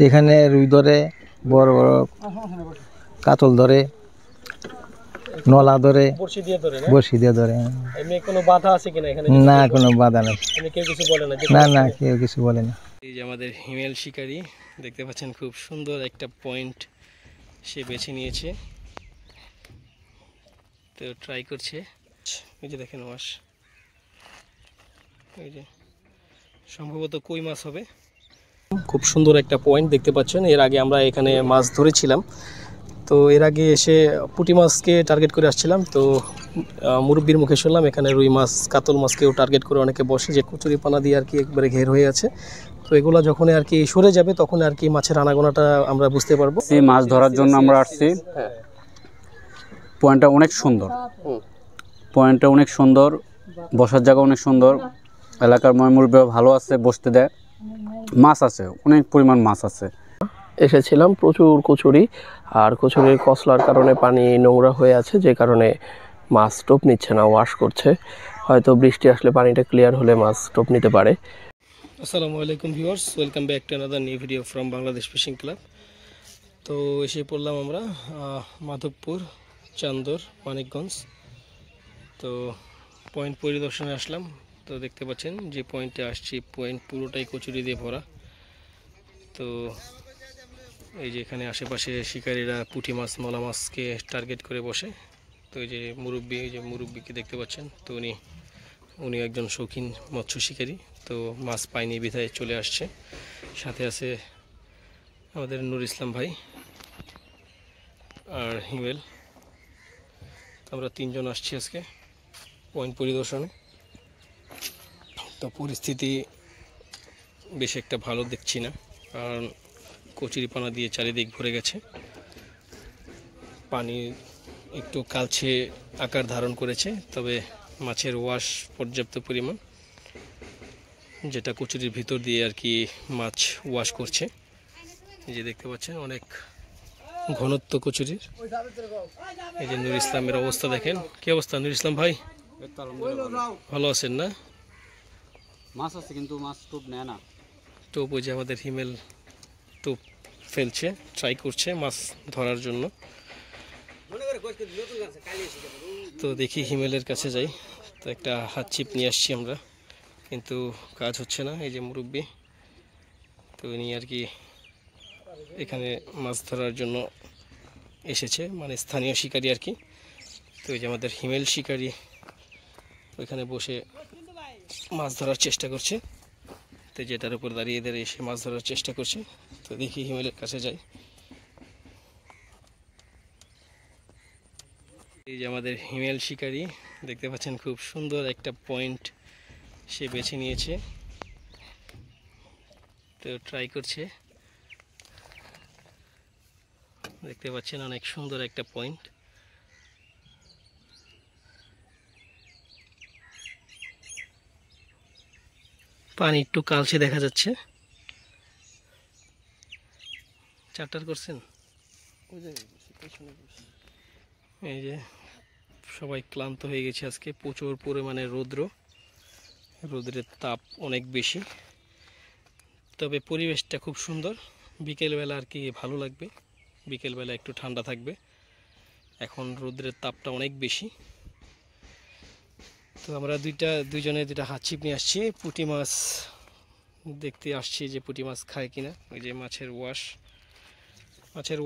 এখানে রুই ধরে, বড় বড় কাতল ধরে, নলা ধরে, বড়শি দিয়ে ধরে। এমনি কোনো বাধা আছে কিনা এখানে? না, কোনো বাধা নেই। কেউ কিছু বলে না? না, কেউ কিছু বলে না। এই যে আমাদের হিমেল শিকারী, দেখতে পাচ্ছেন খুব সুন্দর একটা পয়েন্ট সে বেছে নিয়েছে, তো ট্রাই করছে। এই যে দেখেন মাছ, এই যে সম্ভবত কই মাছ হবে। খুব সুন্দর একটা পয়েন্ট দেখতে পাচ্ছেন। এর আগে আমরা এখানে মাছ ধরেছিলাম, তো এর আগে এসে পুঁটি মাছকে টার্গেট করে আসছিলাম, তো মুরব্বির মুখে শুনলাম এখানে রুই মাছ, কাতল মাছকেও টার্গেট করে অনেকে বসে, যে কচুরিপানা দিয়ে আর কি একবারে ঘের হয়ে আছে। তো এগুলো যখন আর কি সরে যাবে তখন আর কি মাছের আনাগোনাটা আমরা বুঝতে পারবো। এই মাছ ধরার জন্য আমরা আসছি। পয়েন্টটা অনেক সুন্দর, পয়েন্টটা অনেক সুন্দর, বসার জায়গা অনেক সুন্দর, এলাকার ময়মুরব্বী ভালো আছে, বসতে দেয়, মাছ আছে, অনেক পরিমাণ মাছ আছে। এসেছিলাম প্রচুর কচুরি, আর কচুরির কসলার কারণে পানি নোংরা হয়ে আছে, যে কারণে মাছ টোপ নিচ্ছে না, ওয়াশ করছে। হয়তো বৃষ্টি আসলে পানিটা ক্লিয়ার হলে মাছ টোপ নিতে পারে। আসসালামু আলাইকুম viewers, welcome back to another new video from Bangladesh fishing club. তো এসে পড়লাম আমরা মাধবপুর, চান্দর, মানিকগঞ্জ। তো পয়েন্ট পরিদর্শনে আসলাম। তো দেখতে পাচ্ছেন যে পয়েন্টে আসছি, পয়েন্ট পুরোটাই কচুরি দিয়ে ভরা। তো এই যে এখানে আশেপাশে শিকারীরা পুঁটি মাছ, মলা মাছকে টার্গেট করে বসে। তো এই যে মুরব্বি, এই যে মুরব্বিকে দেখতে পাচ্ছেন, তো উনি একজন শৌখিন মৎস্য শিকারী। তো মাছ পায়নি বিধায় চলে আসছে। সাথে আছে আমাদের নূর ইসলাম ভাই আর হিমেল। আমরা তিনজন আসছি আজকে পয়েন্ট পরিদর্শনে। তো পরিস্থিতি বেশ একটা ভালো দেখছি না, কারণ কচুরিপানা দিয়ে চারিদিক ভরে গেছে। পানি একটু কালচে আকার ধারণ করেছে, তবে মাছের ওয়াশ পর্যাপ্ত পরিমাণ, যেটা কচুরির ভিতর দিয়ে আর কি মাছ ওয়াশ করছে। এই যে দেখতে পাচ্ছেন অনেক ঘনত্ব কচুরির। এই যে নূর ইসলামের অবস্থা দেখেন, কি অবস্থা নূর ইসলাম ভাই? ভালো আছেন না? মাছ আছে কিন্তু মাছ টোপ নেয় না। টোপ, ওই যে আমাদের হিমেল টোপ ফেলছে, ট্রাই করছে মাছ ধরার জন্য। তো দেখি হিমেলের কাছে যাই। তো একটা হাত ছিপ নিয়ে আসছি আমরা, কিন্তু কাজ হচ্ছে না। এই যে মুরব্বি, তো উনি আর কি এখানে মাছ ধরার জন্য এসেছে, মানে স্থানীয় শিকারী আর কি। তো এই যে আমাদের হিমেল শিকারী ওইখানে বসে মাছ ধরার চেষ্টা করছে। তো যেটার উপর দাঁড়িয়ে এসে মাছ ধরার চেষ্টা করছে। তো দেখি হিমেলের কাছে যাই। এই যে আমাদের হিমেল শিকারী, দেখতে পাচ্ছেন খুব সুন্দর একটা পয়েন্ট সে বেছে নিয়েছে, তো ট্রাই করছে। দেখতে পাচ্ছেন অনেক সুন্দর একটা পয়েন্ট। পানি একটু কালচে দেখা যাচ্ছে। চারটার করছেন, এই যে সবাই ক্লান্ত হয়ে গেছে আজকে। প্রচুর পরিমাণে রৌদ্রের তাপ অনেক বেশি, তবে পরিবেশটা খুব সুন্দর। বিকেলবেলা আর কি ভালো লাগবে, বিকেলবেলা একটু ঠান্ডা থাকবে। এখন রৌদ্রের তাপটা অনেক বেশি। তো আমরা দুইজনে দুইটা হাত ছিপ নিয়ে আসছি, পুঁটি মাছ দেখতে আসছি যে পুঁটি মাছ খায় কিনা। ওই যে মাছের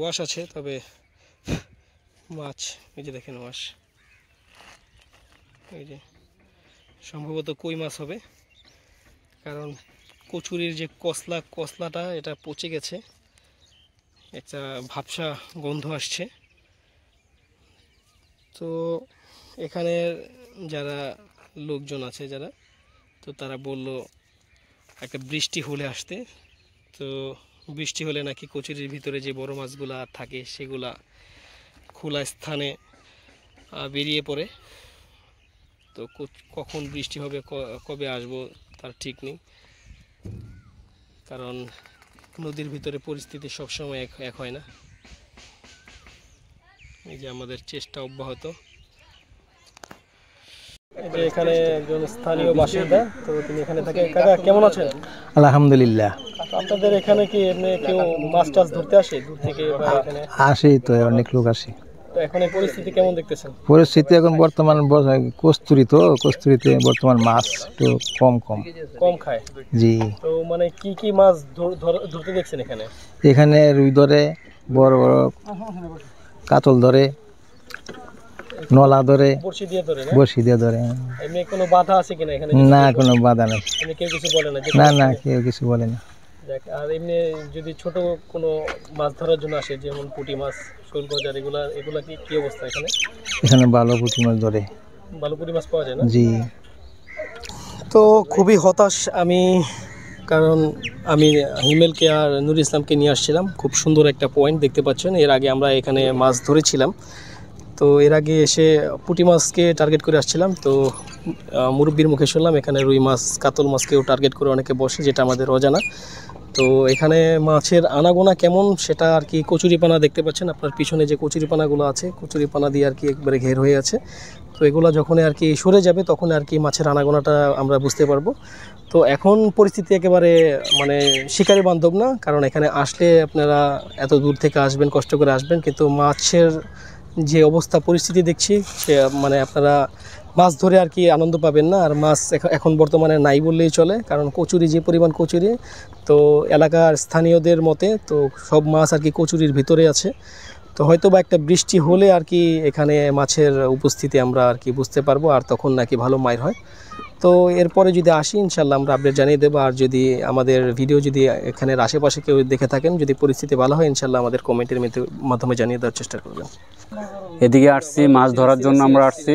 ওয়াশ আছে, তবে মাছ এই যে দেখেন ওয়াশ, এই যে সম্ভবত কই মাছ হবে, কারণ কচুরির যে কসলাটা এটা পচে গেছে, একটা ভাবসা গন্ধ আসছে। তো এখানে যারা লোকজন আছে তো তারা বলল একটা বৃষ্টি হলে আসতে। তো বৃষ্টি হলে নাকি কচুরির ভিতরে যে বড় মাছগুলা থাকে সেগুলা খোলা স্থানে বেরিয়ে পড়ে। তো কখন বৃষ্টি হবে, কবে আসবো তার ঠিক নেই, কারণ নদীর ভিতরে পরিস্থিতি সবসময় এক হয় না। এই যে আমাদের চেষ্টা অব্যাহত। এখানে একজন স্থানীয় বাসিন্দা, তো তিনি এখানে থাকে। কাকা কেমন আছেন? আলহামদুলিল্লাহ। আপনাদের এখানে কি এমনি কেউ মাছ টাছ ধরতে আসে দূর থেকে বা এখানে? আসেই তো, অনেক লোক আসে। তো এখন এই পরিস্থিতি কেমন দেখতেছেন? পরিস্থিতি এখন বর্তমান কস্তুরিতে বর্তমান মাছ তো কম খায়। জি। তো মানে কি কি মাছ ধরতে দেখছেন এখানে? এখানে রুই ধরে, বড় বড় কাতল ধরে, নলা ধরে, বড়শি দিয়ে ধরে। এমনি কোনো বাধা আছে কিনা এখানে? না, কোনো বাধা নেই। কেউ কিছু বলে না? না, কেউ কিছু বলে না। আর এমনি যদি ছোট কোনো মাছ ধরার জন্য আসে, যেমন পুঁটি মাছ, শোল গজার, এগুলা কি অবস্থা এখানে? এখানে ভালো পুঁটি মাছ ধরে। ভালো পুঁটি মাছ পাওয়া যায় না? জি। তো খুবই হতাশ আমি, কারণ আমি হিমেলকে আর নুর ইসলামকে নিয়ে আসছিলাম। খুব সুন্দর একটা পয়েন্ট দেখতে পাচ্ছেন। এর আগে আমরা এখানে মাছ ধরেছিলাম। তো এর আগে এসে পুঁটি মাছকে টার্গেট করে আসছিলাম। তো মুরব্বির মুখে শুনলাম এখানে রুই মাছ, কাতল মাছকেও টার্গেট করে অনেকে বসে, যেটা আমাদের অজানা। তো এখানে মাছের আনাগোনা কেমন সেটা আর কি, কচুরিপানা দেখতে পাচ্ছেন আপনার পিছনে যে কচুরিপানাগুলো আছে, কচুরিপানা দিয়ে আর কি একবারে ঘের হয়ে আছে। তো এগুলো যখন আর কি সরে যাবে তখন আর কি মাছের আনাগোনাটা আমরা বুঝতে পারবো। তো এখন পরিস্থিতি একেবারে মানে শিকারি বান্ধব না, কারণ এখানে আসলে আপনারা এত দূর থেকে আসবেন, কষ্ট করে আসবেন, কিন্তু মাছের যে অবস্থা পরিস্থিতি দেখছি সে মানে আপনারা মাছ ধরে আর কি আনন্দ পাবেন না। আর মাছ এখন বর্তমানে নাই বললেই চলে, কারণ কচুরি যে পরিমাণ কচুরি, তো এলাকার স্থানীয়দের মতে তো সব মাছ আর কি কচুরির ভিতরে আছে। তো হয়তো বা একটা বৃষ্টি হলে আর কি এখানে মাছের উপস্থিতি আমরা আর কি বুঝতে পারবো, আর তখন নাকি ভালো মাইর হয়। তো এরপরে যদি আসি ইনশাল্লাহ আমরা আপডেট জানিয়ে দেবো। আর যদি আমাদের ভিডিও যদি এখানের আশেপাশে কেউ দেখে থাকেন, যদি পরিস্থিতি ভালো হয় ইনশাল্লাহ আমাদের কমেন্টের মাধ্যমে জানিয়ে দেওয়ার চেষ্টা করবেন। এদিকে আসছি মাছ ধরার জন্য, আমরা আসছি।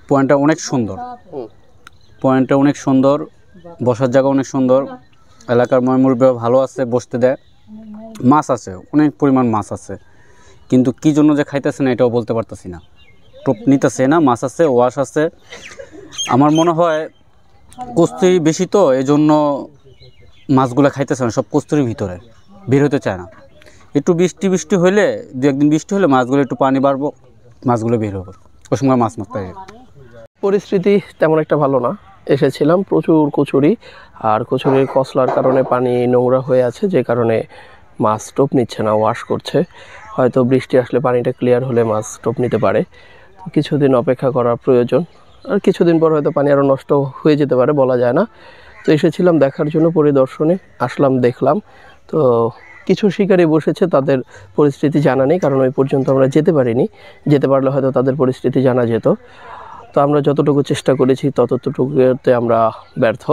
পয়েন্টটা অনেক সুন্দর, বসার জায়গা অনেক সুন্দর, এলাকার ময়মুরব্বী ভালো আছে, বসতে দেয়, মাছ আছে, অনেক পরিমাণ মাছ আছে, কিন্তু কি জন্য যে খাইতেছে না এটাও বলতে পারতেছি না। টোপ নিতেছে না, মাছ আছে, ওয়াশ আছে। আমার মনে হয় কস্তুরি বেশি, তো এই জন্য মাছগুলো খাইতেছে না, সব কস্তুরির ভিতরে বের হতে চায় না। একটু বৃষ্টি হইলে, দু একদিন বৃষ্টি হলে মাছগুলো একটু পানি বাড়বো, মাছগুলো বের হবে, ওই সময় মাছ মারতে হবে। পরিস্থিতি তেমন একটা ভালো না। এসেছিলাম, প্রচুর কচুরি, আর কচুরির কসলার কারণে পানি নোংরা হয়ে আছে, যে কারণে মাছ টোপ নিচ্ছে না, ওয়াশ করছে। হয়তো বৃষ্টি আসলে পানিটা ক্লিয়ার হলে মাছ টোপ নিতে পারে। তো কিছুদিন অপেক্ষা করার প্রয়োজন, আর কিছুদিন পর হয়তো পানি আরও নষ্ট হয়ে যেতে পারে, বলা যায় না। তো এসেছিলাম দেখার জন্য, পরিদর্শনে আসলাম, দেখলাম। তো কিছু শিকারি বসেছে, তাদের পরিস্থিতি জানা নেই, কারণ ওই পর্যন্ত আমরা যেতে পারিনি। যেতে পারলে হয়তো তাদের পরিস্থিতি জানা যেত। তো আমরা যতটুকু চেষ্টা করেছি ততটুকুতে আমরা ব্যর্থ।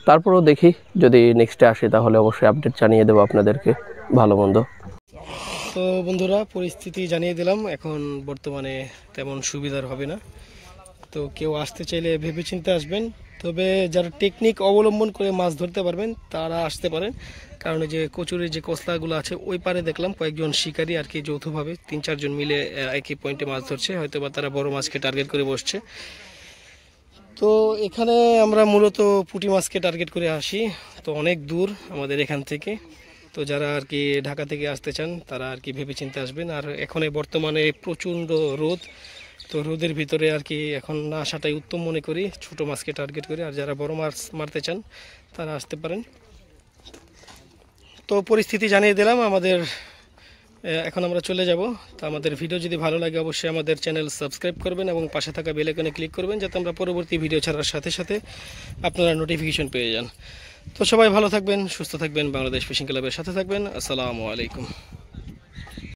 তারপরেও দেখি, যদি নেক্সটে আসি তাহলে অবশ্যই আপডেট জানিয়ে দেবো আপনাদেরকে, ভালো মন্দ। তো বন্ধুরা পরিস্থিতি জানিয়ে দিলাম, এখন বর্তমানে তেমন সুবিধার হবে না। তো কেউ আসতে চাইলে ভেবেচিন্তে আসবেন, তবে যারা টেকনিক অবলম্বন করে মাছ ধরতে পারবেন তারা আসতে পারেন। কারণ যে কচুরির যে কসলাগুলো আছে ওই পারে দেখলাম কয়েকজন শিকারী আর কি যৌথভাবে ৩-৪ জন মিলে একই পয়েন্টে মাছ ধরছে, হয়তো বা তারা বড় মাছকে টার্গেট করে বসছে। তো এখানে আমরা মূলত পুঁটি মাছকে টার্গেট করে আসি, তো অনেক দূর আমাদের এখান থেকে। তো যারা আর কি ঢাকা থেকে আসতে চান তারা আর কি ভেবেচিন্তে আসবেন। আর এখন বর্তমানে প্রচণ্ড রোদ, তো রোদের ভিতরে আর কি এখন না আসাটাই উত্তম মনে করি, ছোটো মাছকে টার্গেট করে। আর যারা বড় মাছ মারতে চান তারা আসতে পারেন। তো পরিস্থিতি জানিয়ে দিলাম আমাদের, এখন আমরা চলে যাব। তো আমাদের ভিডিও যদি ভালো লাগে অবশ্যই আমাদের চ্যানেল সাবস্ক্রাইব করবেন এবং পাশে থাকা বেল আইকনে ক্লিক করবেন, যাতে আমরা পরবর্তী ভিডিও ছাড়ার সাথে সাথে আপনারা নোটিফিকেশন পেয়ে যান। তো সবাই ভালো থাকবেন, সুস্থ থাকবেন, বাংলাদেশ ফিশিং ক্লাবের সাথে থাকবেন। আসসালামু আলাইকুম।